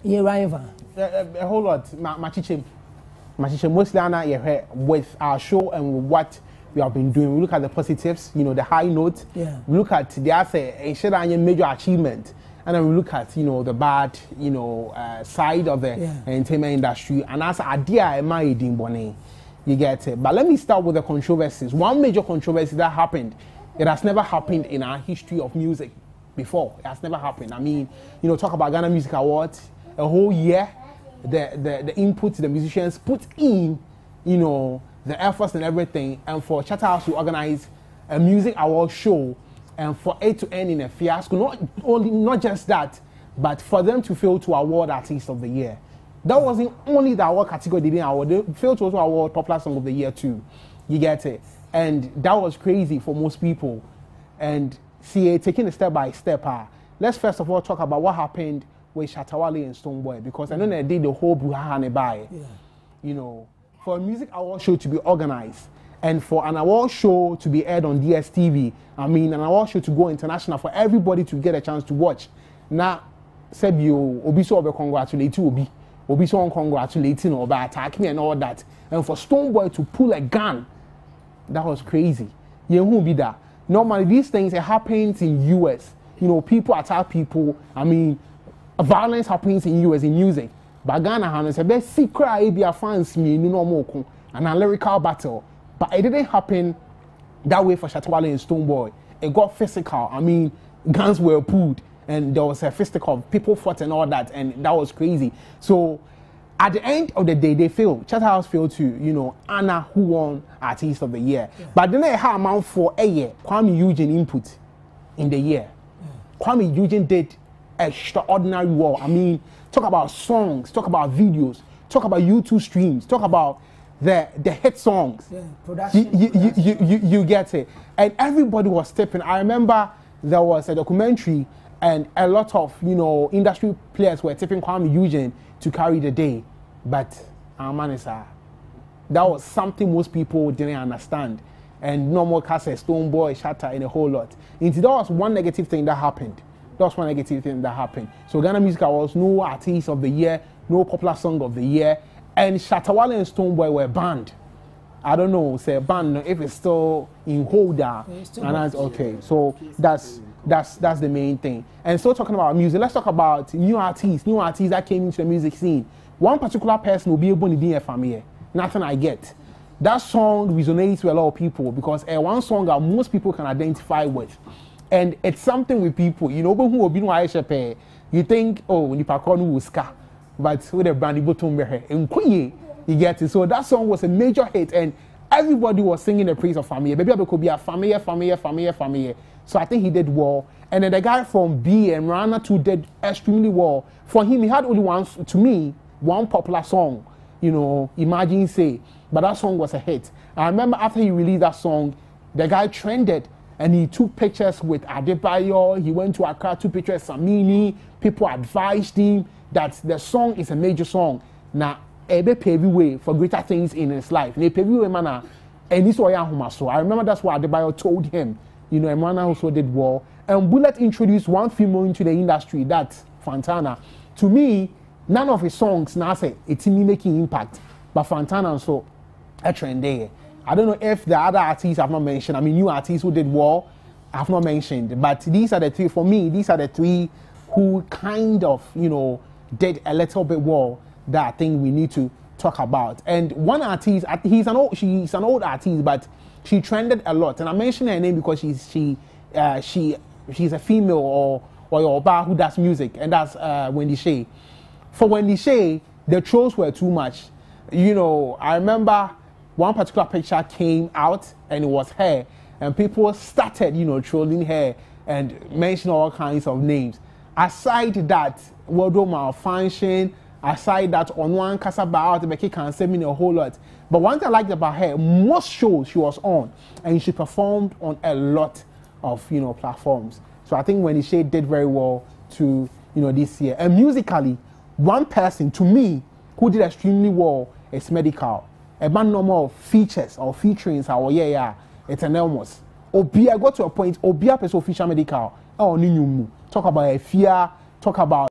Yeah, rival. A whole lot. Machichem mostly Anna with our show and what we have been doing. We look at the positives, you know, the high note. Yeah. We look at the other major achievement, and then we look at, you know, the bad, you know, side of the entertainment industry. And as idea am I in Bonnie, you get it. But let me start with the controversies. One major controversy that happened, it has never happened in our history of music before. It has never happened. I mean, you know, talk about Ghana Music Awards, a whole year, the input the musicians put in, you know, the efforts and everything, and for Charterhouse to organize a music award show and for it to end in a fiasco, not just that, but for them to fail to award Artist of the Year. That wasn't only the award category they didn't award, they failed to also award Popular Song of the Year too. You get it? And that was crazy for most people. And see, taking it step by step, let's first of all talk about what happened with Shatta Wale and Stonebwoy, because I know they did the whole brouhaha by, you know, for a music award show to be organized and for an award show to be aired on DSTV, I mean, an award show to go international for everybody to get a chance to watch. Now, Sebio, Obi so be congratulate Obi so congratulating or by attacking and all that. And for Stonebwoy to pull a gun, that was crazy. You won't be that. Normally, these things happen in US. You know, people attack people. I mean, violence happens in US in music. But Ghana has a best secret ABA fans me no more and a lyrical battle. But it didn't happen that way for Shatta Wale and Stonebwoy. It got physical. I mean, guns were pulled and there was a fisticuff, people fought and all that, and that was crazy. So at the end of the day, they failed. Charterhouse failed to, you know, Anna who won Artist of the Year. But then they had amount for a year. Kwame Eugene input in the year. Kwame Eugene did extraordinary work. I mean, talk about songs, talk about videos, talk about YouTube streams, talk about the hit songs. Yeah, production. You get it. And everybody was stepping. I remember there was a documentary and a lot of, you know, industry players were tipping Kwame Eugene to carry the day. But that was something most people didn't understand. And no more cast Stonebwoy, Shatta, and a whole lot. And that was one negative thing that happened. That's one negative thing that happened. So Ghana Music Awards, no Artist of the Year, no Popular Song of the Year, and Shatta Wale and Stonebwoy were banned. I don't know, say banned if it's still in holder. And that's okay. So that's the main thing. And so talking about music, let's talk about new artists that came into the music scene. One particular person will be able to be a family. Nothing I get. That song resonates with a lot of people because one song that most people can identify with. And it's something with people, you know, who will be no you think, oh, you but with a brandy bottom and you get it. So that song was a major hit, and everybody was singing the praise of Family. Baby could be a family. So I think he did well. And then the guy from B and Rana too did extremely well. For him, he had only one popular song, you know, Imagine Say. But that song was a hit. I remember after he released that song, the guy trended. And he took pictures with Adebayo. He went to Accra, took pictures with Samini. People advised him that the song is a major song. Now, Ebe paved way for greater things in his life. They paved way, man. And this way, I remember that's what Adebayo told him. You know, Emana also did well. And Bullet introduced one female into the industry, that's Fantana. To me, none of his songs now say it's me making impact. But Fantana also a trend there. I don't know if the other artists I've not mentioned. I mean, new artists who did well, I've not mentioned. But these are the three, for me, these are the three who kind of, you know, did a little bit well that I think we need to talk about. And one artist, she's an old artist, but she trended a lot. And I mentioned her name because she's a female or Yoruba who does music, and that's Wendy Shay. For Wendy Shay, the trolls were too much. You know, I remember one particular picture came out and it was her, and people started, you know, trolling her and mentioning all kinds of names. Aside that, wardrobe malfunction, aside that, on one Kasaba out, the can send me a whole lot. But one thing I liked about her, most shows she was on, and she performed on a lot of, you know, platforms. So I think Wendy Shay did very well to, you know, this year. And musically, one person to me who did extremely well is Medical. A band normal features or featurings, it's enormous. I got to a point, Obia person feature Medical. Oh, talk about a fear, talk about